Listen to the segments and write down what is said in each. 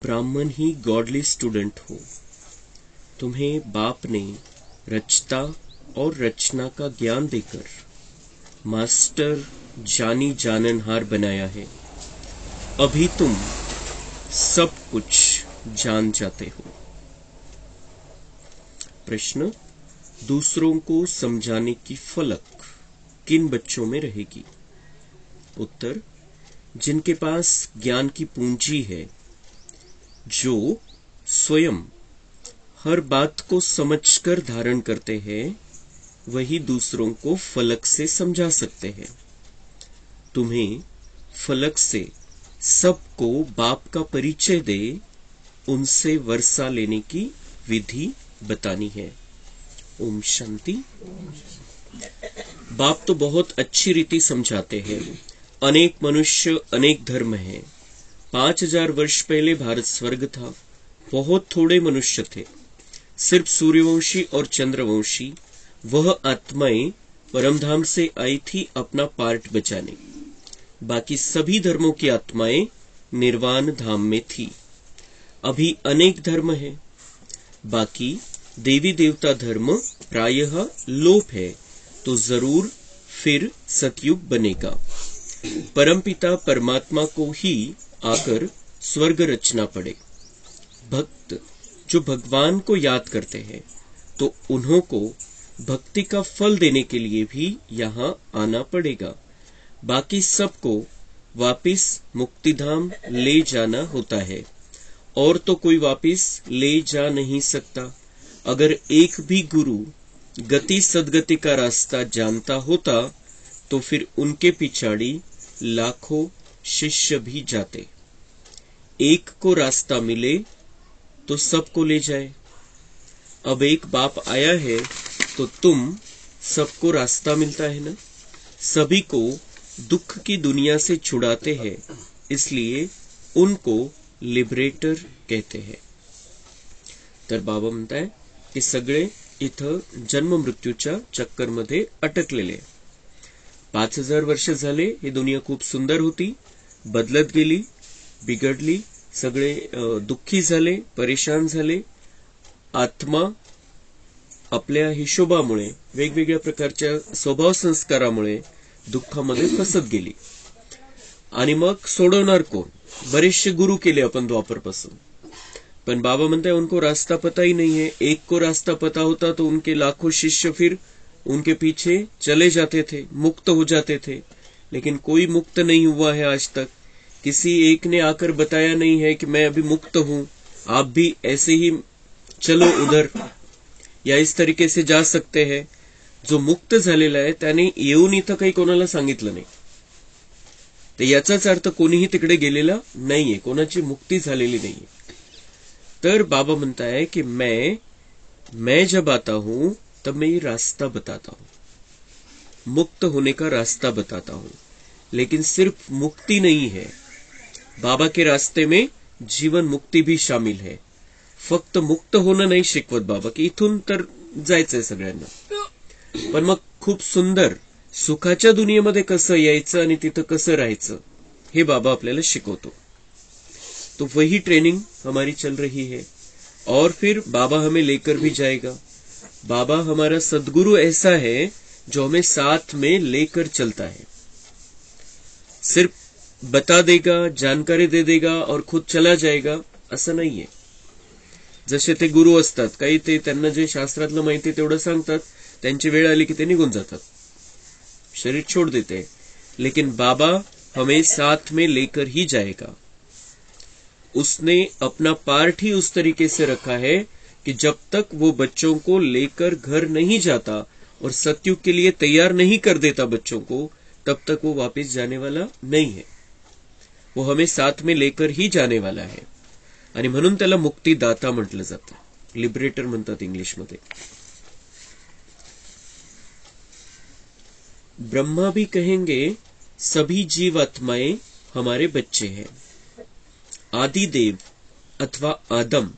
ब्राह्मण ही godly student हो। तुम्हें बाप ने रचता और रचना का ज्ञान देकर मास्टर जानी जाननहार बनाया है। अभी तुम सब कुछ जान जाते हो। प्रश्न, दूसरों को समझाने की फलक किन बच्चों में रहेगी? उत्तर, जिनके पास ज्ञान की पूंजी है, जो स्वयं हर बात को समझकर धारण करते हैं, वही दूसरों को फलक से समझा सकते हैं। तुम्हें फलक से सबको बाप का परिचय दे उनसे वर्षा लेने की विधि बतानी है। ओम शांति। बाप तो बहुत अच्छी रीति समझाते हैं। अनेक मनुष्य, अनेक धर्म हैं। 5000 वर्ष पहले भारत स्वर्ग था। बहुत थोड़े मनुष्य थे, सिर्फ सूर्यवंशी और चंद्रवंशी। वह आत्माएं परमधाम से आई थी अपना पार्ट बचाने। बाकी सभी धर्मों की आत्माएं निर्वाण धाम में थी। अभी अनेक धर्म है। बाकी देवी देवता धर्म प्रायः लोप है, तो जरूर फिर सतयुग बनेगा। परमपिता परमात्मा को ही आकर स्वर्ग रचना पड़े। भक्त जो भगवान को याद करते हैं, तो उन्हों को भक्ति का फल देने के लिए भी यहाँ आना पड़ेगा। बाकी सबको वापिस मुक्तिधाम ले जाना होता है, और तो कोई वापिस ले जा नहीं सकता। अगर एक भी गुरु गति सदगति का रास्ता जानता होता, तो फिर उनके पिछाड़ी लाखों शिष्य भी जाते। एक को रास्ता मिले तो सबको ले जाए। अब एक बाप आया है, तो तुम सबको रास्ता मिलता है ना। सभी को दुख की दुनिया से छुड़ाते हैं, इसलिए उनको लिबरेटर कहते हैं। तर बाबा म्हणताय की सगळे इथं जन्म मृत्यूच्या चक्करमध्ये अटकलेले। 5000 वर्ष झाले, ही दुनिया खूप सुंदर होती, बदलत गेली, बिघडली, सगळे दुःखी झाले, परेशान झाले। आत्मा आपल्या हिशोबामुळे, वेगवेगळ्या प्रकारच्या स्वभाव संस्कारामुळे दुःखामध्ये फसत गेली। आणि मग सोडवणार कोण? बरेचसे गुरु केले अपन द्वापर पासून, पण बाबा म्हणते उनको रास्ता पता ही नहीं है। एक को रास्ता पता होता तो उनके लाखों शिष्य फिर उनके पीछे चले जाते थे, मुक्त हो जाते थे। लेकिन कोई मुक्त नहीं हुआ है आज तक। किसी एक ने आकर बताया नहीं है कि मैं अभी मुक्त हूं, आप भी ऐसे ही चलो उधर, या इस तरीके से जा सकते हैं। जो मुक्त झालेला आहे त्याने येऊन इथं काही कोणाला सांगितलं नाही, तर याचाच अर्थ कोणीही तिकडे गेलेला नाहीये, कोणाची मुक्ती झालेली नाहीये। तर बाबा म्हणता है कि मैं जब आता हूं तब मैं ये रास्ता बताता हूं, मुक्त होने का रास्ता बताता हूं। लेकिन सिर्फ मुक्ति नहीं है, बाबा के रास्ते में जीवन मुक्ति भी शामिल है। फक्त मुक्त होणं नाही शिकवत बाबा, की इथून तर जायचंय सगळ्यांना, पण मग खूप सुंदर सुखाच्या दुनियेमध्ये कसं यायचं आणि तिथं कसं राहायचं, हे बाबा आपल्याला शिकवतो। तो वही ट्रेनिंग हमारी चल रही है, और फिर बाबा हमें लेकर भी जाएगा। बाबा हमारा सदगुरु ऐसा है जो हमें साथ में लेकर चलता है। सिर्फ बता देगा, जानकारी दे देगा और खुद चला जाएगा असं नाहीये। जसे ते गुरु असतात, काही ते त्यांना जे शास्त्रातलं माहिती तेवढं सांगतात, त्यांची वेळ आली की ते निघून जातात, शरीर छोड़ देते हैं। लेकिन बाबा हमें साथ में लेकर ही जाएगा। उसने अपना पार्ट ही उस तरीके से रखा है कि जब तक वो बच्चों को लेकर घर नहीं जाता और सतयुग के लिए तैयार नहीं कर देता बच्चों को, तब तक वो वापस जाने वाला नहीं है। वो हमें साथ में लेकर ही जाने वाला है, आणि म्हणून त्याला मुक्तिदाता म्हटलं जातं, लिबरेटर म्हणतात इंग्लिशमध्ये। ब्रह्मा भी कहेंगे सभी जीवात्माएं हमारे बच्चे हैं। आदिदेव अथवा आदम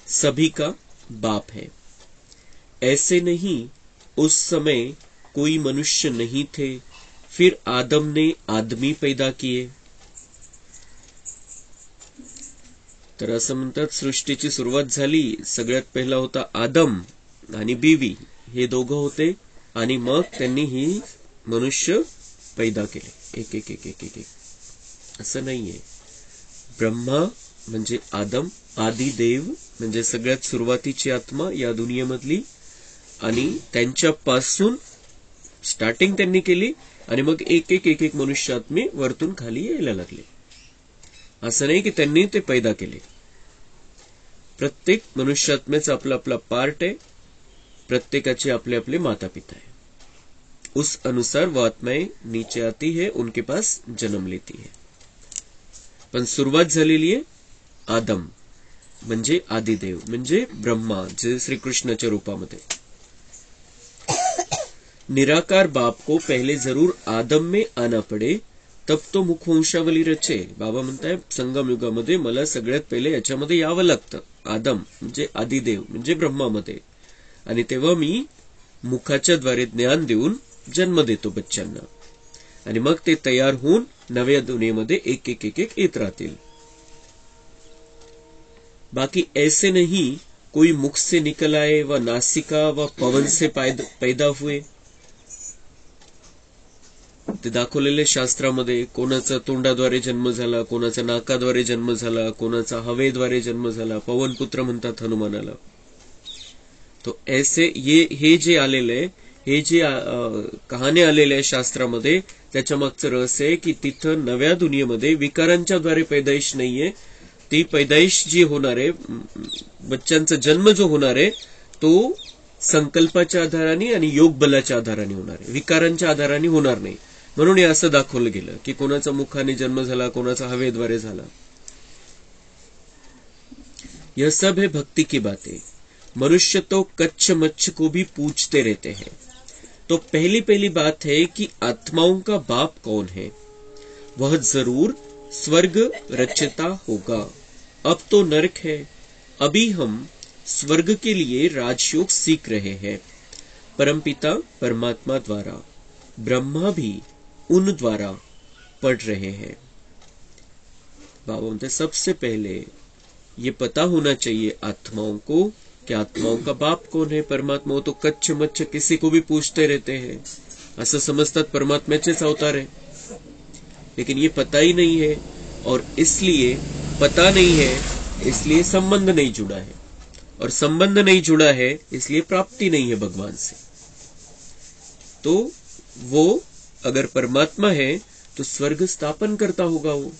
सभी का बाप है। ऐसे नहीं, उस समय कोई मनुष्य नहीं थे, फिर आदम ने आदमी पैदा किए। तर असं म्हणतात सृष्टीची सुरुवात झाली, सगळ्यात पहिला होता आदम आणि बीवी, हे दोघं होते, आणि मग त्यांनी ही मनुष्य पैदा केले, एक एक एक एक एक एक. असं नाहीये. ब्रह्मा म्हणजे आदम, आदी देव म्हणजे सगळ्यात सुरुवातीची आत्मा या दुनियेमधली, आणि त्यांच्यापासून स्टार्टिंग त्यांनी केली, आणि मग एक एक एक एक मनुष्य आत्मे वरतून खाली यायला लागले. असं नाही की त्यांनी ते पैदा केले. प्रत्येक मनुष्यात्म्याचा आपला आपला पार्ट आहे, प्रत्येकाचे आपले आपले माता पिता है. उस अनुसार वो आत्माएं नीचे आती है, उनके पास जन्म लेती है. पण सुरुवात झालेली आहे आदम म्हणजे आदिदेव म्हणजे ब्रह्मा, जे श्रीकृष्णाच्या रूपामध्ये. निराकार बाप को पहले जरूर आदम में आना पड़े, तब तो मुखवंशावली रचे. बाबा म्हणताय संगम युगामध्ये मला सगळ्यात पहिले याच्यामध्ये यावं लागतं, आदम म्हणजे आदिदेव म्हणजे ब्रह्मामध्ये, आणि तेव्हा मी मुखाच्या द्वारे ज्ञान देऊन जन्म देतो बच्चांना, आणि मग ते तयार होऊन नव्या दुनियेमध्ये एक एक एक एक येत राहतील. बाकी ऐसे नहीं कोई मुख से निकल आए व नासिका व पवन से पैदा हुए. ते दाखवलेले शास्त्रामध्ये कोणाचा तोंडाद्वारे जन्म झाला, कोणाचा नाकाद्वारे जन्म झाला, कोणाचा हवेद्वारे जन्म झाला, पवनपुत्र म्हणतात हनुमानाला. तो ऐसे हे जे आलेले, हे जे कहाण्या आलेल्या शास्त्रामध्ये, त्याच्या मागचं रहस्य आहे की तिथं नव्या दुनियेमध्ये विकारांच्या द्वारे पैदाइश नाहीये. ती पैदाइश जी होणार आहे, बच्चांचा जन्म जो होणार आहे, तो संकल्पाच्या आधाराने आणि योग बलाच्या आधाराने होणार आहे, विकारांच्या आधाराने होणार नाही. म्हणून हे असं दाखवलं गेलं की कोणाचा मुखाने जन्म झाला, कोणाचा हवेद्वारे झाला. यह सब है भक्ति की बातें. मनुष्य तो कच्छ मच्छ को भी पूछते रहते हैं. तो पहली बात है कि आत्माओं का बाप कौन है. वह जरूर स्वर्ग रचता होगा. अब तो नरक है. अभी हम स्वर्ग के लिए राजयोग सीख रहे हैं. परमपिता परमात्मा द्वारा, ब्रह्मा भी उन द्वारा पढ़ रहे हैं. बाबा बोलते सबसे पहले ये पता होना चाहिए आत्माओं को कि आत्माओं का बाप कौन है. परमात्मा. वो तो कच्छ मच्छ किसी को भी पूछते रहते हैं, असं समजतात परमात्म्याचेच अवतार है, लेकिन ये पता ही नहीं है, और इसलिए पता नहीं है इसलिए संबंध नहीं जुड़ा है, और संबंध नहीं जुड़ा है इसलिए प्राप्ति नहीं है भगवान से. तो वो अगर परमात्मा है तो स्वर्ग स्थापन करता होगा वो,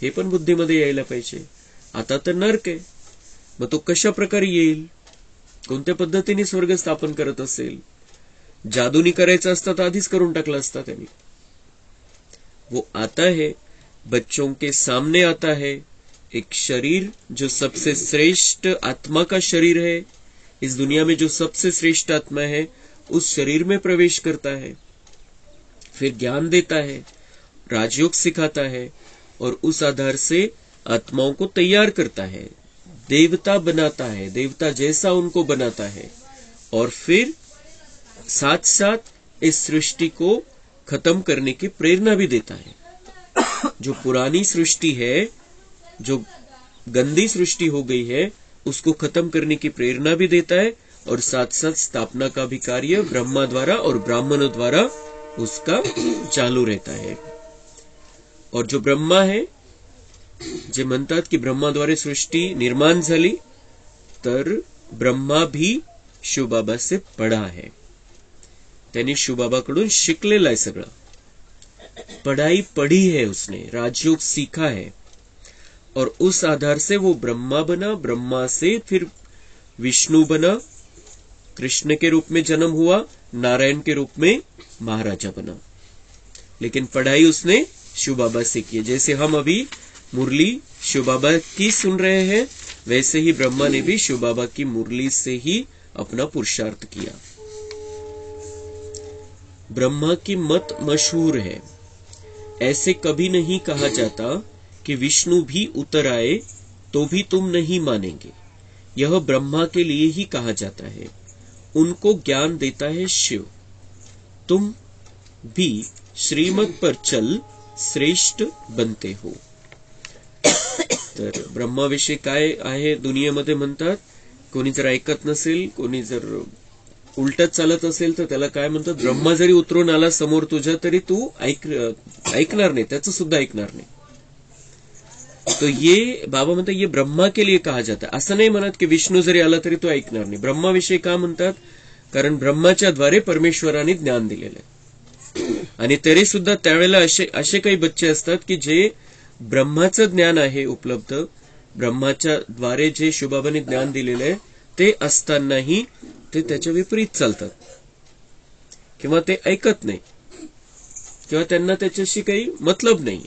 हे पण बुद्धीमध्ये यायला पाहिजे. आता तर नरक आहे, मग तो कशा प्रकारे येईल, कोणत्या पद्धतीने स्वर्ग स्थापन करत असेल. जादूनी करायचं असतं तर आधीच करून टाकला असता त्यांनी. वो आता है, बच्चों के सामने आता है, एक शरीर जो सबसे श्रेष्ठ आत्मा का शरीर है, इस दुनिया में जो सबसे श्रेष्ठ आत्मा है, उस शरीर में प्रवेश करता है, फिर ज्ञान देता है, राजयोग सिखाता है, और उस आधार से आत्माओं को तैयार करता है, देवता बनाता है, देवता जैसा उनको बनाता है, और फिर साथ साथ इस सृष्टि को खत्म करने की प्रेरणा भी देता है. जो पुरानी सृष्टि है, जो गंदी सृष्टि हो गई है, उसको खत्म करने की प्रेरणा भी देता है, और साथ साथ स्थापना का भी कार्य ब्रह्मा द्वारा और ब्राह्मणों द्वारा उसका चालू रहता है. और जो ब्रह्मा है, जे म्हणतात की ब्रह्माद्वारे सृष्टी निर्माण झाली, तर ब्रह्मा भी शिवबाबा से पढ़ा है. त्यांनी शिवबाबाकडून शिकलेला आहे सगळं. पढ़ाई पढ़ी है उसने, राजयोग सीखा है, और उस आधार से वो ब्रह्मा बना. ब्रह्मा से फिर विष्णु बना, कृष्ण के रूप में जन्म हुआ, नारायण के रूप में महाराजा बना. लेकिन पढ़ाई उसने शिव बाबा से की. जैसे हम अभी मुरली शिव बाबा की सुन रहे हैं, वैसे ही ब्रह्मा ने भी शिव बाबा की मुरली से ही अपना पुरुषार्थ किया. ब्रह्मा की मत मशहूर है. ऐसे कभी नहीं कहा जाता कि विष्णु भी उतर आए तो भी तुम नहीं मानेंगे. यह ब्रह्मा के लिए ही कहा जाता है. उनको ज्ञान देता है शिव. तुम भी श्रीमत पर चल श्रेष्ठ बनते हो. तर ब्रह्माविषयी काय आहे दुनियेमध्ये म्हणतात, कोणी जर ऐकत नसेल, कोणी जर उलटच चालत असेल तर त्याला काय म्हणतात, ब्रह्मा जरी उतरून आला समोर तुझ्या तरी तू ऐकणार नाही, त्याचं सुद्धा ऐकणार नाही. तो ये बाबा म्हणतात ये ब्रह्मा के लिए कहा जाता. असं नाही म्हणत की विष्णू जरी आला तरी तो ऐकणार नाही. ब्रह्माविषयी का म्हणतात, कारण ब्रह्माच्या द्वारे परमेश्वराने ज्ञान दिलेलं आहे. आणि तरी सुद्धा त्यावेळेला असे काही बच्चे असतात की जे ब्रह्माचं ज्ञान आहे उपलब्ध, ब्रह्माच्या द्वारे जे शिवबाबांनी ज्ञान दिलेलं आहे ते असतानाही ते त्याच्या विपरीत चालतात, किंवा ते ऐकत नाही, किंवा त्यांना त्याच्याशी काही मतलब नाही.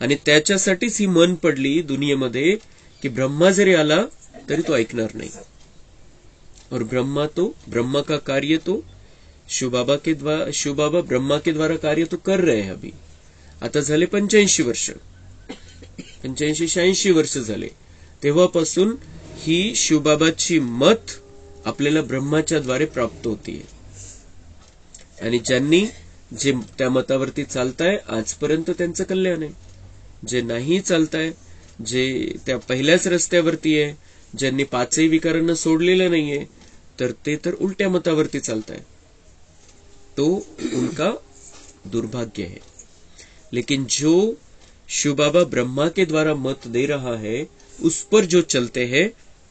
आणि त्याच्यासाठीच ही मन पडली दुनियेमध्ये की ब्रह्मा जरी आला तरी तो ऐकणार नाही. और ब्रह्मा का कार्य तो शिव बाबा ब्रह्मा के द्वारा कार्य तो कर रहे हैं. अभी आता झाले 85 वर्ष, 85-86 वर्ष झाले. तेव्हापासून ही शिवबाबाची मत आपल्याला ब्रह्माच्या द्वारे प्राप्त होतीये. आणि ज्यांनी जे त्या मतावरती चालताय आजपर्यंत त्यांचं कल्याण आहे. जे नाही चालताय, जे त्या पहिल्याच रस्त्यावरती आहे, ज्यांनी पाचही विकारांना सोडलेलं नाहीये, तर ते तर उलट्या मतावरती चालताय. तो उनका दुर्भाग्य है. लेकिन जो शिव बाबा ब्रह्मा के द्वारा मत दे रहा है उस पर जो चलते हैं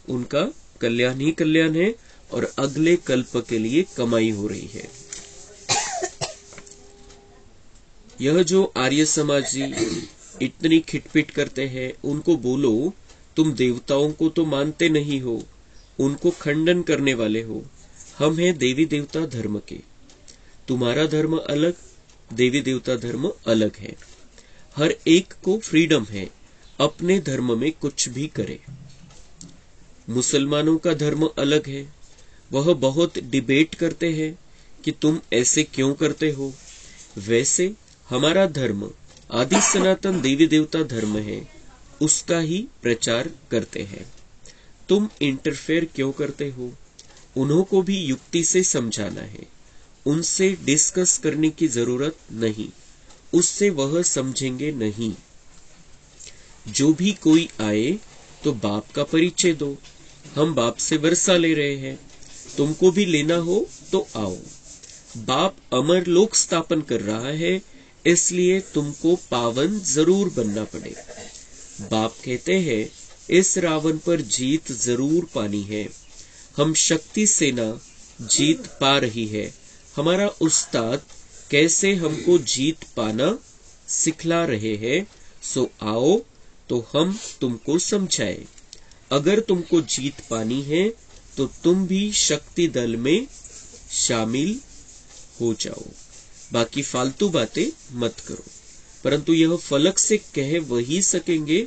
उनका कल्याण ही कल्याण है और अगले कल्प के लिए कमाई हो रही है. यह जो आर्य समाजी इतनी खिटपिट करते हैं उनको बोलो तुम देवताओं को तो मानते नहीं हो, उनको खंडन करने वाले हो. हम हैं देवी देवता धर्म के. तुम्हारा धर्म अलग, देवी देवता धर्म अलग है. हर एक को फ्रीडम है अपने धर्म में कुछ भी करे. मुसलमानों का धर्म अलग है, वह बहुत डिबेट करते हैं कि तुम ऐसे क्यों करते हो. वैसे हमारा धर्म आदि सनातन देवी देवता धर्म है, उसका ही प्रचार करते हैं. तुम इंटरफेयर क्यों करते हो. उन्हों को भी युक्ति से समझाना है, उनसे डिस्कस करने की जरूरत नहीं, उससे वह समझेंगे नहीं. जो भी कोई आए तो बाप का परिचय दो. हम बाप से वर्षा ले रहे हैं, तुमको भी लेना हो तो आओ. बाप अमर लोक स्थापन कर रहा है, इसलिए तुमको पावन जरूर बनना पड़े. बाप कहते हैं इस रावण पर जीत जरूर पानी है. हम शक्ति सेना जीत पा रही है. हमारा उस्ताद कैसे हमको जीत पाना सिखला रहे हैं, सो आओ तो हम तुमको समझाए. अगर तुमको जीत पानी है तो तुम भी शक्ति दल में शामिल हो जाओ. बाकी फालतू बातें मत करो. परंतु यह फलक से कह वही सकेंगे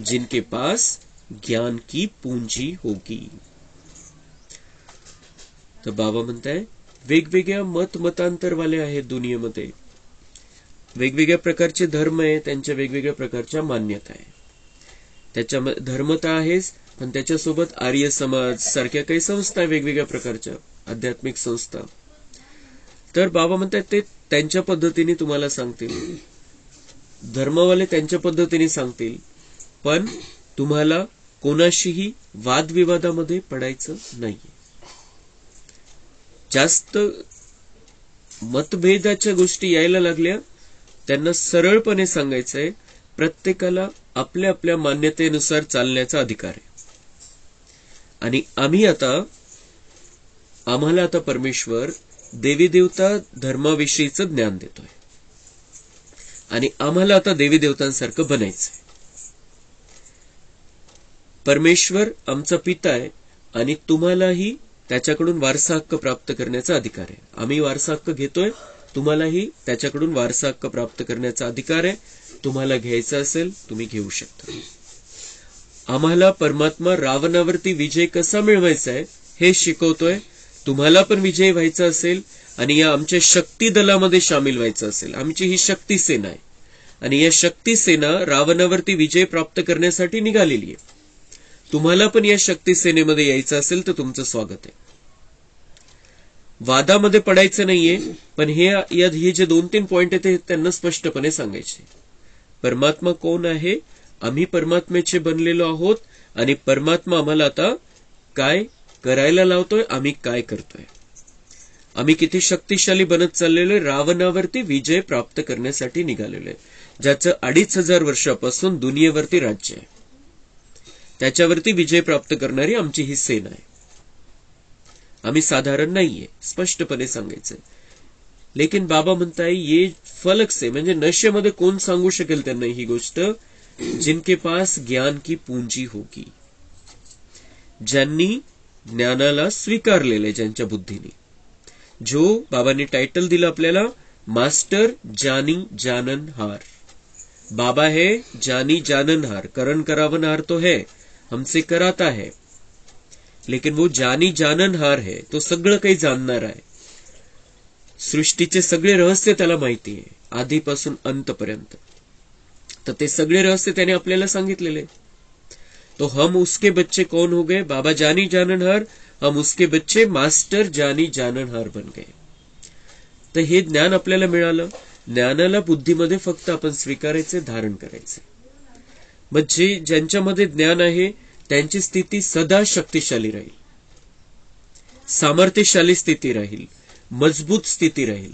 जिनके पास ज्ञान की पूंजी होगी. तर बाबा म्हणताय वेगवेगळ्या मतांतरवाले आहेत दुनियेमध्ये, वेगवेगळ्या प्रकारचे धर्म आहे, त्यांच्या वेगवेगळ्या प्रकारच्या मान्यता आहे. त्याच्या धर्म तर आहेच, पण त्याच्यासोबत आर्य समाज सारख्या काही संस्था वेगवेगळ्या प्रकारच्या आध्यात्मिक संस्था. तर बाबा म्हणतात ते त्यांच्या पद्धतीने तुम्हाला सांगतील, धर्मवाले त्यांच्या पद्धतीने सांगतील, पण तुम्हाला कोणाशीही वादविवादामध्ये पडायचं नाहीये. जास्त मतभेदाच्या गोष्टी यायला लागल्या, त्यांना सरळपणे सांगायचंय प्रत्येकाला आपल्या आपल्या मान्यतेनुसार चालण्याचा अधिकार आहे. आणि आम्हाला आता परमेश्वर देवी देवता धर्माविषयीचं ज्ञान देतोय आणि आम्हाला आता देवी देवतांसारखं बनायचंय. परमेश्वर आमचा पिता आहे आणि तुम्हालाही त्याच्याकडून वारसा हक्क प्राप्त करण्याचा अधिकार आहे. आम्ही वारसा हक्क घेतोय, तुम्हालाही त्याच्याकडून वारसा हक्क प्राप्त करण्याचा अधिकार आहे. तुम्हाला घ्यायचा असेल तुम्ही घेऊ शकता. आम्हाला परमात्मा रावणावरती विजय कसा मिळवायचा आहे हे शिकवतोय. तुम्हाला पण विजय व्हायचा असेल आणि या आमच्या शक्ती दलामध्ये सामील व्हायचं असेल, आमची ही शक्ती सेना आहे आणि या शक्ती सेना रावणावरती विजय प्राप्त करण्यासाठी निघालेली आहे. तुम्हाला पण या शक्ती सेनेमध्ये यायचं असेल तर तुमचं स्वागत आहे. वादामध्ये पडायचं नाहीये, पण हे जे 2-3 पॉइंट आहेत ते त्यांना स्पष्टपणे सांगायचे. परमात्मा कोण आहे आम्ही परमात्म्याचे बनलेलो आहोत आणि परमात्मा आम्हाला आता काय करायला लावतोय, आम्ही काय करतोय, आम्ही किती शक्तिशाली बनत चाललेलो आहे, रावणावरती विजय प्राप्त करण्यासाठी निघालेलो आहे, ज्याचं 2500 वर्षापासून दुनियेवरती राज्य आहे. त्याच्यावरती विजय प्राप्त करणारी आमची ही सेना आहे. आम्ही साधारण नाहीये, स्पष्टपणे सांगायचंय. लेकिन बाबा म्हणताय ये फलक से, म्हणजे नशेमध्ये कोण सांगू शकेल त्यांना ही गोष्ट, जिनके पास ज्ञान की पूंजी होगी, ज्यांनी ज्ञानाला स्वीकारलेले, ज्यांच्या बुद्धीने. जो बाबांनी टाइटल दिलं आपल्याला, मास्टर जानी जाननहार. बाबा है जानी जाननहार, करण करावनहार तो है, हमसे कराता है, लेकिन वो जानी जाननहार है, तो सगळं काही जाणणार आहे. सृष्टीचे सगळे रहस्य त्याला माहिती आहे, आधीपासून अंतपर्यंत. तर ते सगळे रहस्य त्याने आपल्याला सांगितलेले. तो हम उसके बच्चे कौन हो गए, बाबा जानी जाननहार, हम उसके बच्चे मास्टर जानी जाननहार बन गए. तर हे ज्ञान आपल्याला मिळालं. ज्ञानाला बुद्धीमध्ये फक्त आपण स्वीकारायचे, धारण करायचे. मग ज्यांच्यामध्ये ज्ञान आहे त्यांची स्थिती सदा शक्तिशाली राहील, सामर्थ्यशाली स्थिती राहील, मजबूत स्थिती राहील.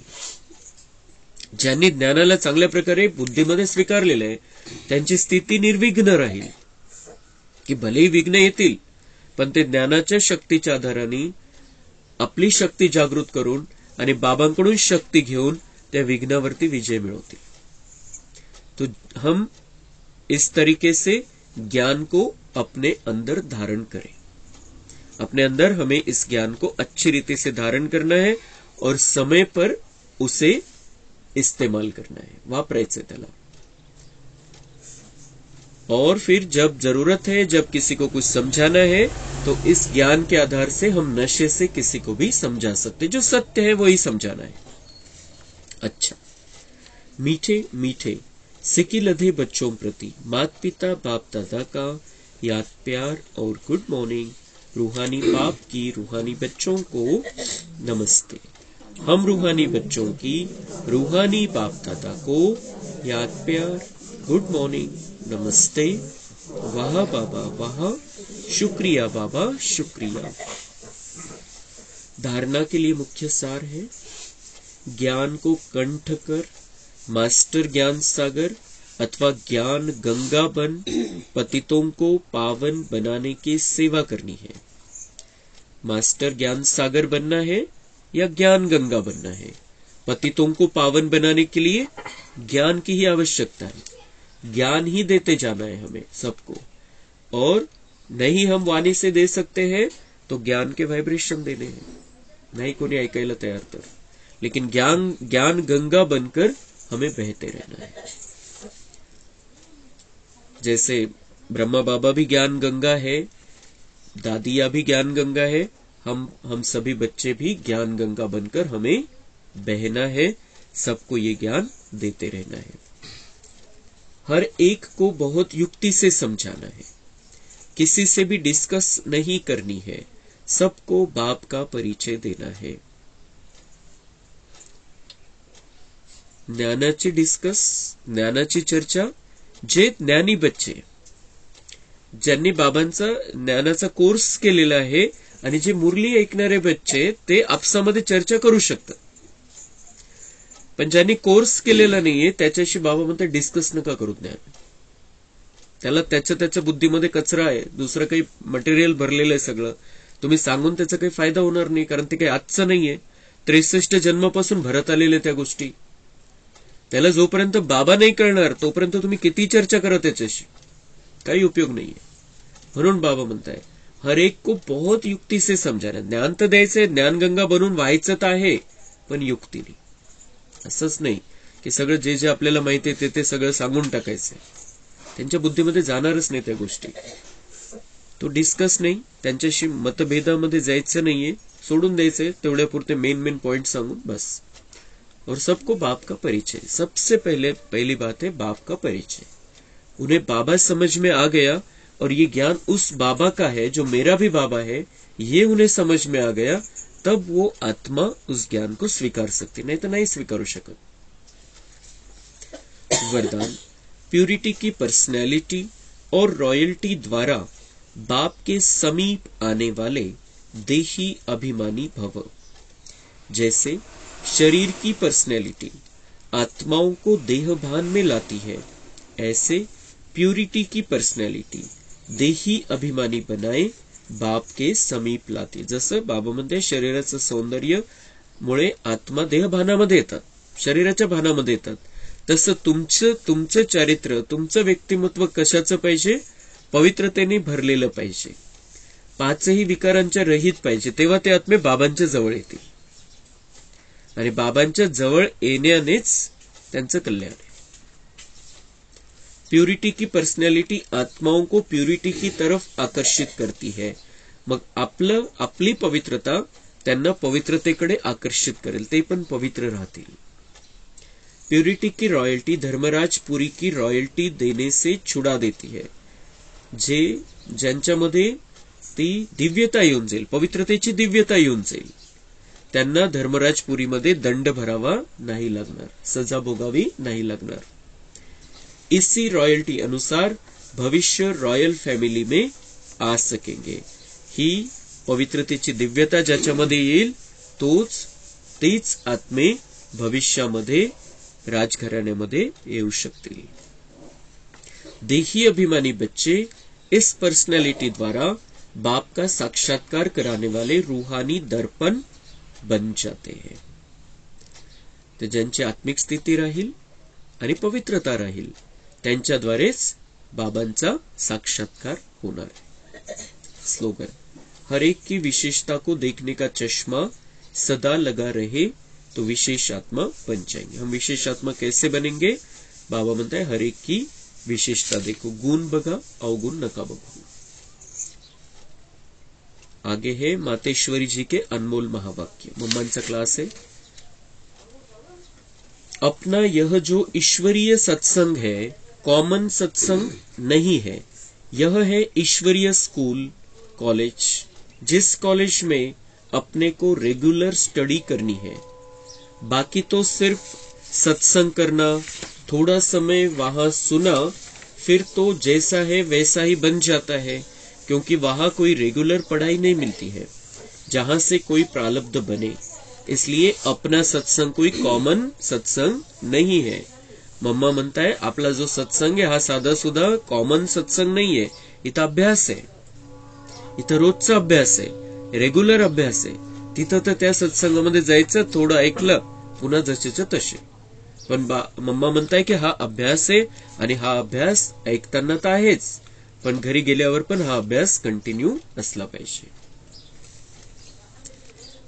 ज्यांनी ज्ञानाला चांगल्या प्रकारे बुद्धीमध्ये स्वीकारलेलं आहे त्यांची स्थिती निर्विघ्न राहील, की भलेही विघ्न येतील पण ते ज्ञानाच्या शक्तीच्या आधाराने आपली शक्ती जागृत करून आणि बाबांकडून शक्ती घेऊन त्या विघ्नावरती विजय मिळवतील. तो हम इस तरीके से ज्ञान को अपने अंदर धारण करें. अपने अंदर हमें इस ज्ञान को अच्छी रीति से धारण करना है और समय पर उसे इस्तेमाल करना है, वापरायचं त्याला. और फिर जब जरूरत है, जब किसी को कुछ समझाना है, तो इस ज्ञान के आधार से हम नशे से किसी को भी समझा सकते. जो सत्य है वही समझाना है. अच्छा, मीठे मीठे सिकी लधे बच्चों प्रति माता पिता बाप दादा का याद प्यार और गुड मॉर्निंग. रूहानी बाप की रूहानी बच्चों को नमस्ते. हम रूहानी बच्चों की रूहानी बाप दादा को याद प्यार, गुड मॉर्निंग, नमस्ते. वाह बाबा वाह, शुक्रिया बाबा शुक्रिया. धारणा के लिए मुख्य सार है, ज्ञान को कंठ कर मास्टर ज्ञान सागर अथवा ज्ञान गंगा बन पतितों को पावन बनाने की सेवा करनी है. मास्टर ज्ञान सागर बनना है या ज्ञान गंगा बनना है. पतितों को पावन बनाने के लिए ज्ञान की ही आवश्यकता है. ज्ञान ही देते जाना है हमें सबको. और नहीं हम वाणी से दे सकते हैं तो ज्ञान के वाइब्रेशन देने हैं. नहीं कोणी ऐकायला तयार तर, लेकिन ज्ञान गंगा बनकर हमें बहते रहना है. जैसे ब्रह्मा बाबा भी ज्ञान गंगा है, दादिया भी ज्ञान गंगा है, हम सभी बच्चे भी ज्ञान गंगा बनकर हमें बहना है. सबको ये ज्ञान देते रहना है. हर एक को बहुत युक्ति से समझाना है, किसी से भी डिस्कस नहीं करनी है. सबको बाप का परिचय देना है. ज्ञानाची डिस्कस, ज्ञानाची चर्चा, जे ज्ञानी बच्चे, ज्यांनी बाबांचा ज्ञानाचा कोर्स केलेला आहे आणि जे मुरली ऐकणारे बच्चे, ते आपसामध्ये चर्चा करू शकतात. पण ज्यांनी कोर्स केलेला नाहीये त्याच्याशी बाबा म्हणतात डिस्कस नका करू ज्ञान. त्याला त्याच्या बुद्धीमध्ये कचरा आहे, दुसरं काही मटेरियल भरलेलं आहे सगळं. तुम्ही सांगून त्याचा काही फायदा होणार नाही, कारण ते काही आजचं नाहीये. 63 जन्मापासून भरत आलेले त्या गोष्टी. त्याला जोपर्यंत बाबा नाही कळणार तोपर्यंत तुम्ही किती चर्चा करा त्याच्याशी, काही उपयोग नाहीये. म्हणून बाबा म्हणताय हर एक को बहुत युक्ती से समजाना. ज्ञान तर द्यायचंय, ज्ञानगंगा बनून व्हायचं तर आहे, पण युक्तीने. असंच नाही की सगळं जे आपल्याला माहिती आहे ते सगळं सांगून टाकायचंय. त्यांच्या बुद्धीमध्ये जाणारच नाही त्या गोष्टी. तो डिस्कस नाही, त्यांच्याशी मतभेदामध्ये जायचं नाहीये, सोडून द्यायचंय. तेवढ्यापुरते मेन पॉइंट सांगून बस. और सबको बाप का परिचय. सबसे पहली बात है बाप का परिचय. उन्हें बाबा समझ में आ गया और ये ज्ञान उस बाबा का है जो मेरा भी बाबा है, ये उन्हें समझ में आ गया, तब वो आत्मा उस ज्ञान को स्वीकार सकती, नहीं तो नहीं स्वीकारू शकत. वरदान. प्यूरिटी की पर्सनैलिटी और रॉयल्टी द्वारा बाप के समीप आने वाले देही अभिमानी भव। जैसे शरीर की पर्सनैलिटी आत्माओं को देह भान में लाती है, ऐसे प्यूरिटी की पर्सनॅलिटी देही अभिमानी बनाए बाप के समीप लाते। जसं बाबा म्हणते शरीराचं सौंदर्य मुळे आत्मा देह भानामध्ये येतात, शरीराच्या भानामध्ये येतात, तसं तुमचं चारित्र्य, तुमचं व्यक्तिमत्व कशाचं पाहिजे? पवित्रतेने भरलेलं पाहिजे, पाचही विकारांच्या रहित पाहिजे, तेव्हा ते आत्मे बाबांच्या जवळ येतील आणि बाबांच्या जवळ येण्यानेच त्यांचं कल्याण आहे। प्यूरिटी की पर्सनैलिटी आत्माओं को प्यूरिटी की तरफ आकर्षित करती है। मग आपली पवित्रता त्यांना पवित्रतेकडे आकर्षित करेल, ते पण पवित्र राहतील। प्यूरिटी की रॉयल्टी धर्मराज पुरी की रॉयल्टी देने से छुड़ा देती है। ज्यांच्यामध्ये ती दिव्यता येऊन जाईल, पवित्रतेची दिव्यता येऊन जाईल, त्यांना धर्मराजपुरीमध्ये दंड भरावा नाही लागणार, सजा भोगावी नाही लागणार। इसी रॉयल्टी अनुसार भविष्य रॉयल फॅमिली में आ सकेंगे। ही पवित्रतेची दिव्यता ज्याच्यामध्ये येईल तेच आत्मे भविष्यामध्ये राजघराण्यामध्ये येऊ शकतील। देही अभिमानी बच्चे इस पर्सनैलिटी द्वारा बाप का साक्षात्कार कराने वाले रूहानी दर्पण बन जाते हैं। तर ज्यांची आत्मिक स्थिती राहील आणि पवित्रता राहील त्यांच्याद्वारेच बाबांचा साक्षात्कार होणार है। स्लोगन, हर एक की विशेषता को देखने का चश्मा सदा लगा रहे तो विशेष आत्मा बन जाएंगे। हम विशेष आत्मा कैसे बनेंगे? बाबा म्हणताय हर एक की विशेषता देखो, गुण बघा, अवगुण नका बघू। आगे है मातेश्वरी जी के अनमोल महावाक्य। मम्मांचा क्लास है। अपना यह जो ईश्वरीय सत्संग है कॉमन सत्संग नहीं है, यह है ईश्वरीय स्कूल कॉलेज, जिस कॉलेज में अपने को रेगुलर स्टडी करनी है। बाकी तो सिर्फ सत्संग करना, थोड़ा समय वहां सुना, फिर तो जैसा है वैसा ही बन जाता है, क्योंकि वहां कोई रेगुलर पढ़ाई नहीं मिलती है जहां से कोई प्रारब्ध बने। इसलिए अपना सत्संग कोई कॉमन सत्संग नहीं है। मम्मा म्हणता है आपला जो सत्संग आहे हा साधा सुद्धा कॉमन सत्संग नाहीये, इथं अभ्यास आहे, इथं रोजचा अभ्यास आहे, रेग्युलर अभ्यास आहे। तिथं तर त्या सत्संगामध्ये जायचं, थोडं ऐकलं, पुन्हा जसेच्या तसे। पण मम्मा म्हणताय की हा अभ्यास आहे आणि हा अभ्यास ऐकताना तर आहेच, पण घरी गेल्यावर पण हा अभ्यास कंटिन्यू असला पाहिजे।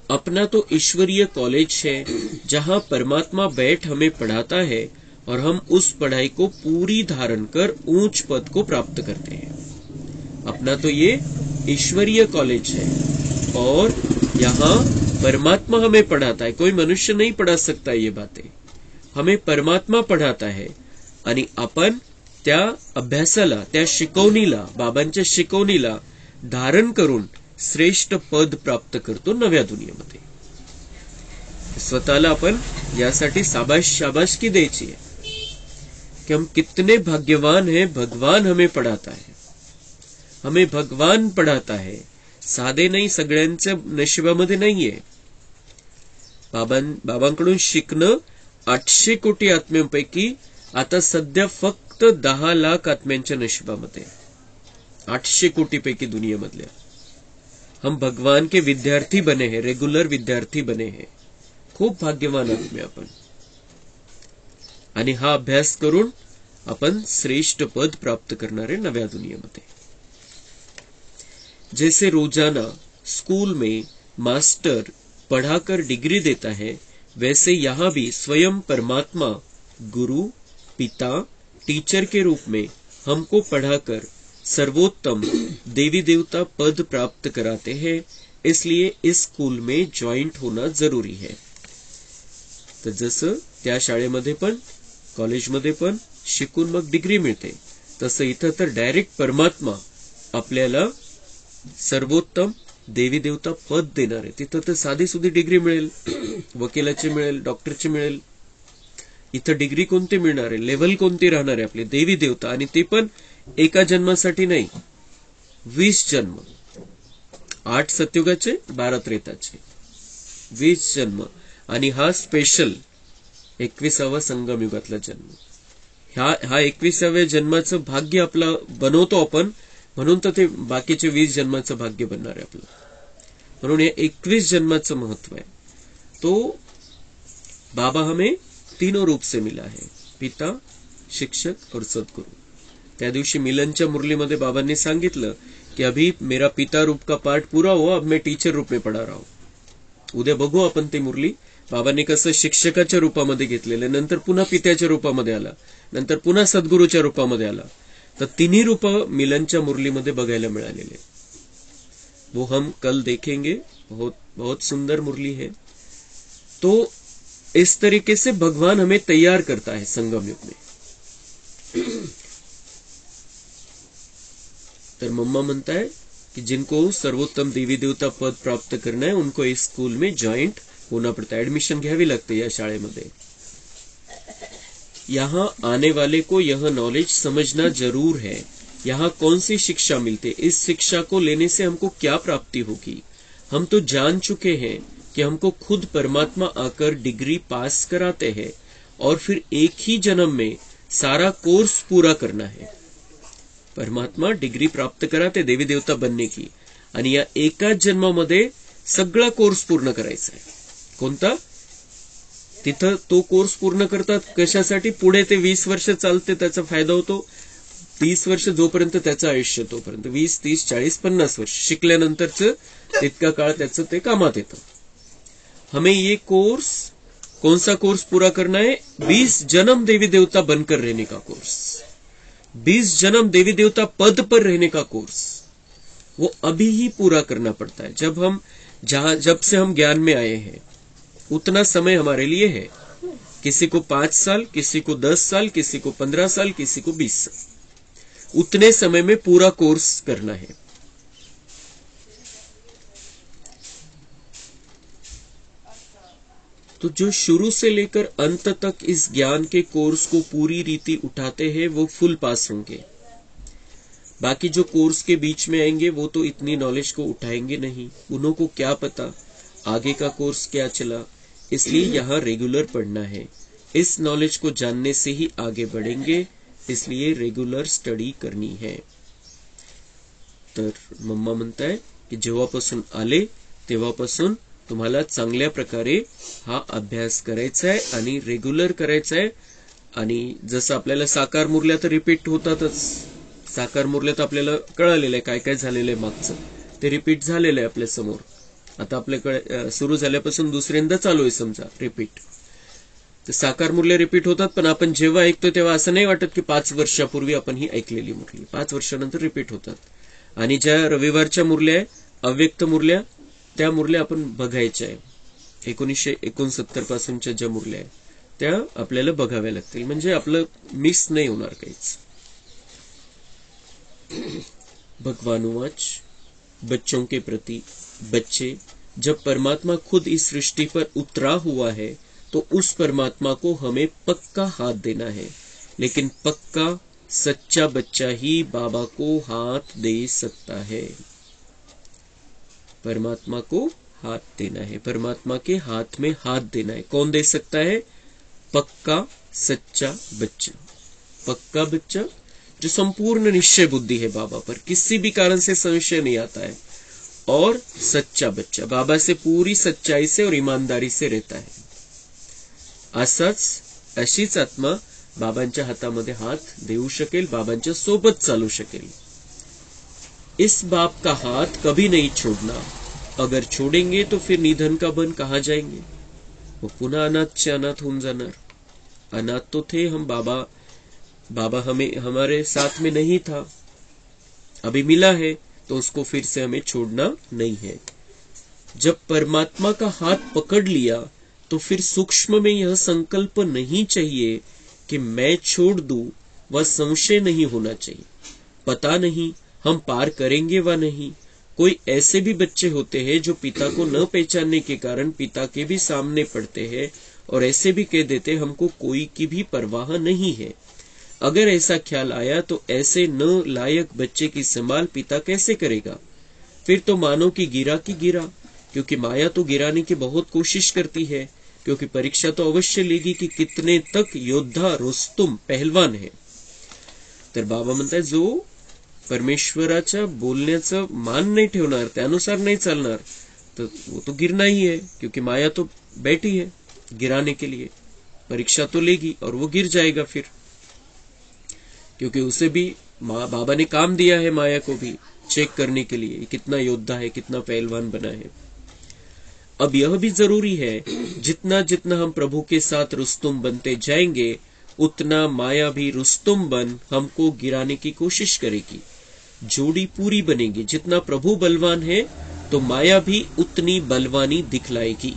अपना तो ईश्वरीय कॉलेज है जहां परमात्मा बैठ हमें पढ़ाता है और हम उस पढ़ाई को पूरी धारण कर ऊंच पद को प्राप्त करते हैं। अपना तो ये ईश्वरीय कॉलेज है और यहाँ परमात्मा हमें पढ़ाता है, कोई मनुष्य नहीं पढ़ा सकता ये बातें, हमें परमात्मा पढ़ाता है आणि आपण त्या अभ्यासाला, त्या शिकवणीला, बाबांच्या शिकवणीला धारण करून श्रेष्ठ पद प्राप्त करतो नव्या दुनियेमध्ये। स्वतःला आपण यासाठी शाबाशकी द्यायची है कि हम कितने भाग्यवान हैं, भगवान हमें पढ़ाता है, हमें भगवान पढ़ाता है। साधे नाही, सगळ्यांच्या नशिबामध्ये नाहीये। बाबांकडून शिकणं 800 कोटी आत्म्यांपैकी आता सध्या फक्त 10 लाख आत्म्यांच्या नशिबामध्ये, 800 कोटी पैकी दुनियेमधल्या। हम भगवान के विद्यार्थी बने हैं, रेगुलर विद्यार्थी बने हैं, खूप भाग्यवान आत्मे आपण। आणि हा अभ्यास करून आपण श्रेष्ठ पद प्राप्त करणारे नव्या दुनियेमध्ये। जैसे रोजाना स्कूल में मास्टर पढ़ाकर डिग्री देता है, वैसे यहाँ भी स्वयं परमात्मा गुरु, पिता, टीचर के रूप में हमको पढ़ाकर सर्वोत्तम देवी देवता पद प्राप्त कराते हैं। इसलिए इस स्कूल में जॉइंट होना जरूरी है। तर जसं त्या शाळेमध्ये पण, कॉलेजमध्ये पण शिकून मग डिग्री मिळते, तसं इथं तर डायरेक्ट परमात्मा आपल्याला सर्वोत्तम देवी देवता पद देणार आहे। तिथं तर साधी सुधी डिग्री मिळेल, वकिलाची मिळेल, डॉक्टरची मिळेल, इथं डिग्री कोणती मिळणार आहे, लेव्हल कोणती राहणार आहे आपली, देवी देवता, आणि ते पण एका जन्मासाठी नाही, 20 जन्म, 8 सत्युगाचे 12 त्रेताचे, 20 जन्म. आणि हा स्पेशल 21वा संगम युगातला जन्म. हा 21व्या जन्माचं भाग्य आपलं बनवतो आपण, म्हणून तर ते बाकीचे 20 जन्माचं भाग्य बनणार आहे आपलं. म्हणून हे 21 जन्माचं महत्व आहे. तो बाबा हमें तीनों रूप से मिला है, पिता, शिक्षक और सदगुरु. त्या दिवशी मिलनच्या मुरलीमध्ये बाबांनी सांगितलं की अभी मेरा पिता रूप का पार्ट पूरा हुआ, अब मैं टीचर रूप में पढ़ा रहा हूं. उद्या बघू आपण ती मुरली. बाबांनी कसं शिक्षकाच्या रूपामध्ये घेतलेलं, नंतर पुन्हा पित्याच्या रूपामध्ये आला, नंतर पुन्हा सद्गुरूच्या रूपामध्ये आला. तर तिन्ही रूप मिलनच्या मुरलीमध्ये बघायला मिळालेले. वो हम कल देखेंगे. बहुत बहुत सुंदर मुरली है. तो इस तरीके से भगवान हमें तैयार करता है संगम युग में. तर मम्मा म्हणता है कि जिनको सर्वोत्तम देवी देवता पद प्राप्त करना है उनको इस स्कूल में ज्वाइंट होना पड़ता है, एडमिशन घ्यावी लागते या शाळेमध्ये. यहाँ आने वाले को यह नॉलेज समझना जरूर है. यहाँ कौन सी शिक्षा मिलती है, इस शिक्षा को लेने से हमको क्या प्राप्ति होगी. हम तो जान चुके हैं कि हमको खुद परमात्मा आकर डिग्री पास कराते हैं और फिर एक ही जन्म में सारा कोर्स पूरा करना है. परमात्मा डिग्री प्राप्त कराते देवी देवता बनने की, आणि या एकाच जन्मामध्ये सगळा कोर्स पूर्ण करायचा आहे. कोणता, तिथं तो कोर्स पूर्ण करतात कशासाठी, पुढे ते 20 वर्ष चालते, त्याचा फायदा होतो. 30 वर्ष जोपर्यंत त्याचं आयुष्य, तोपर्यंत 20, 30, 40, 50 वर्ष शिकल्यानंतरच तितका काळ त्याचं ते कामात येतं. हमें ये कोर्स, कौन सा कोर्स पूरा करना है, 20 जन्म देवी देवता बनकर रहने का कोर्स, 20 जन्म देवी देवता पद पर रहने का कोर्स, वो अभी ही पूरा करना पड़ता है. जब से हम ज्ञान में आए हैं उतना समय हमारे लिए है. किसी को 5 साल, किसी को 10 साल, किसी को 15 साल, किसी को 20 साल. उतने समय में पूरा कोर्स करना है. तो जो शुरू से लेकर अंत तक इस ज्ञान के कोर्स को पूरी रीति उठाते हैं वो फुल पास होंगे. बाकी जो कोर्स के बीच में आएंगे वो तो इतनी नॉलेज को उठाएंगे नहीं, उन्हों को क्या पता आगे का कोर्स क्या चला. इसलिए यहाँ रेगुलर पढ़ना है. इस नॉलेज को जानने से ही आगे बढ़ेंगे, इसलिए रेगुलर स्टडी करनी है. तर मम्मा म्हणताय की जेव्हापासून आले तेव्हापासून तुम्हाला चांगल्या प्रकारे हा अभ्यास करायचा आहे आणि रेग्युलर करायचा आहे. आणि जसं आपल्याला साकार मुरल्या तर रिपीट होतातच. साकार मुरल्यात आपल्याला कळालेलं आहे काय काय झालेलं आहे मागचं, ते रिपीट झालेलं आहे आपल्या समोर. आता आपल्याकडे सुरू झाल्यापासून दुसऱ्यांदा चालू आहे समजा रिपीट. तर साकार मुरल्या रिपीट होतात, पण आपण जेव्हा ऐकतो तेव्हा असं नाही वाटत की 5 वर्षापूर्वी आपण ही ऐकलेली मुरली 5 वर्षानंतर रिपीट होतात. आणि ज्या रविवारच्या मुरल्या आहे, अव्यक्त मुरल्या, त्या मुरल्या आपण बघायच्या आहे. 1969 पासूनच्या ज्या मुरल्या आहेत त्या आपल्याला बघाव्या लागतील, म्हणजे आपलं मिस नाही होणार काहीच. भगवान उवाच, बच्चों के प्रति, बच्चे, जब परमात्मा खुद इस सृष्टि पर उतरा हुआ है तो उस परमात्मा को हमें पक्का हाथ देना है. लेकिन पक्का सच्चा बच्चा ही बाबा को हाथ दे सकता है. परमात्मा को हाथ देना है, परमात्मा के हाथ में हाथ देना है. कौन दे सकता है, पक्का सच्चा बच्चा. पक्का बच्चा जो संपूर्ण निश्चय बुद्धि है बाबा पर, किसी भी कारण से संशय नहीं आता है. और सच्चा बच्चा बाबा से पूरी सच्चाई से और ईमानदारी से रहता है. अशीच आत्मा बाबांच्या हातामध्ये हात देऊ शकेल, बाबांच्या सोबत चालू शकेल. इस बाप का हाथ कभी नहीं छोड़ना. अगर छोड़ेंगे तो फिर निधन का बन कहाँ जाएंगे, वो पुनः अनाथ से अनाथ होऊन जाणार. अनाथ तो थे हम, बाबा हमें हमारे साथ में नहीं था, अभी मिला है तो उसको फिर से हमें छोड़ना नहीं है. जब परमात्मा का हाथ पकड़ लिया तो फिर सूक्ष्म में यह संकल्प नहीं चाहिए कि मैं छोड़ दूं, वह संशय नहीं होना चाहिए. पता नहीं हम पार करेंगे व नहीं. कोई ऐसे भी बच्चे होते हैं जो पिता को न पहचानने के कारण पिता के भी सामने पड़ते हैं और ऐसे भी कह देते हमको कोई की भी परवाह नहीं है। अगर ऐसा ख्याल आया तो ऐसे न लायक बच्चे की संभाल पिता कैसे करेगा? फिर तो मानो कि गिरा, क्योंकि माया तो गिराने की बहुत कोशिश करती है, क्योंकि परीक्षा तो अवश्य लेगी कि कितने तक योद्धा रुस्तुम पहलवान है। तर बाबा म्हणतात जो परमेश्वराच्या बोलण्याचं मान नहीं ठेवणार, त्यानुसार नहीं चालणार, तो वो तो गिरना ही है, क्योंकि माया तो बैठी है गिराने के लिए। परीक्षा तो लेगी और वो गिर जाएगा फिर, क्योंकि उसे भी बाबा ने काम दिया है माया को भी चेक करने के लिए कितना योद्धा है, कितना पहलवान बना है। अब यह भी जरूरी है, जितना जितना हम प्रभु के साथ रुस्तुम बनते जाएंगे उतना माया भी रुस्तुम बन हमको गिराने की कोशिश करेगी। जोड़ी पूरी बनेगी। जितना प्रभु बलवान है तो माया भी उतनी बलवानी दिखलाएगी।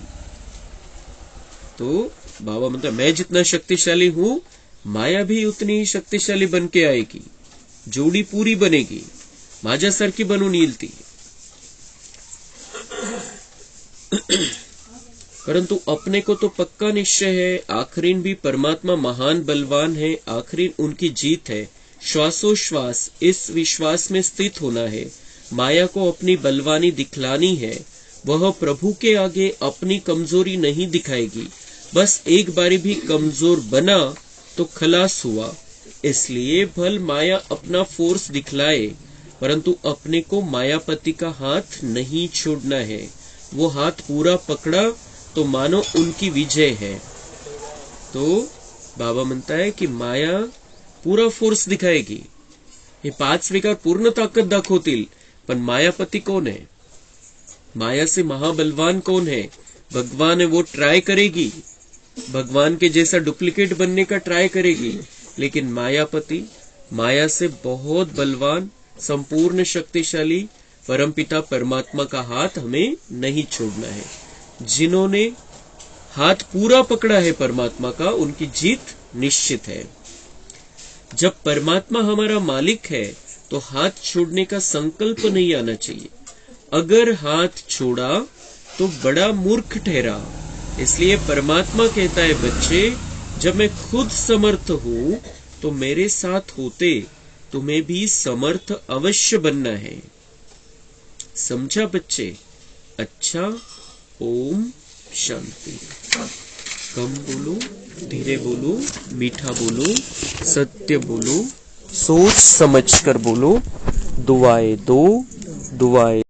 तो बाबा मतलब मैं जितना शक्तिशाली हूं माया भी उतनी ही शक्तिशाली बन के आएगी। जोड़ी पूरी बनेगी, माझ्यासारखी बनून येईल ती। परंतु अपने को तो पक्का निश्चय है, आखिरीन भी परमात्मा महान बलवान है, आखिरीन उनकी जीत है। श्वासोश्वास इस विश्वास में स्थित होना है, माया को अपनी बलवानी दिखलानी है। वह प्रभु के आगे अपनी कमजोरी नहीं दिखाएगी। बस एक बारी भी कमजोर बना तो खलास हुआ। इसलिए भल माया अपना फोर्स दिखलाए, परंतु अपने को मायापति का हाथ नहीं छोड़ना है। वो हाथ पूरा पकड़ा तो मानो उनकी विजय है। तो बाबा म्हणता है कि माया पूरा फोर्स दिखाएगी, हे 5 विकार पूर्ण ताकद दाखवतील, पण मायापति कौन है? माया से महाबलवान कौन है? भगवान है, वो ट्राई करेगी, भगवान के जैसा डुप्लीकेट बनने का ट्राई करेगी, लेकिन मायापति माया से बहुत बलवान, संपूर्ण शक्तिशाली परमपिता परमात्मा का हाथ हमें नहीं छोड़ना है। जिन्होंने हाथ पूरा पकड़ा है परमात्मा का, उनकी जीत निश्चित है। जब परमात्मा हमारा मालिक है तो हाथ छोड़ने का संकल्प नहीं आना चाहिए। अगर हाथ छोड़ा तो बड़ा मूर्ख ठहरा। इसलिए परमात्मा कहता है, बच्चे जब मैं खुद समर्थ हूं तो मेरे साथ होते तुम्हें भी समर्थ अवश्य बनना है। समझा बच्चे? अच्छा, ओम शांति। कम बोलो, धीरे बोलो, मीठा बोलो, सत्य बोलो, सोच समझकर बोलो। दुआएं दो, दुआएं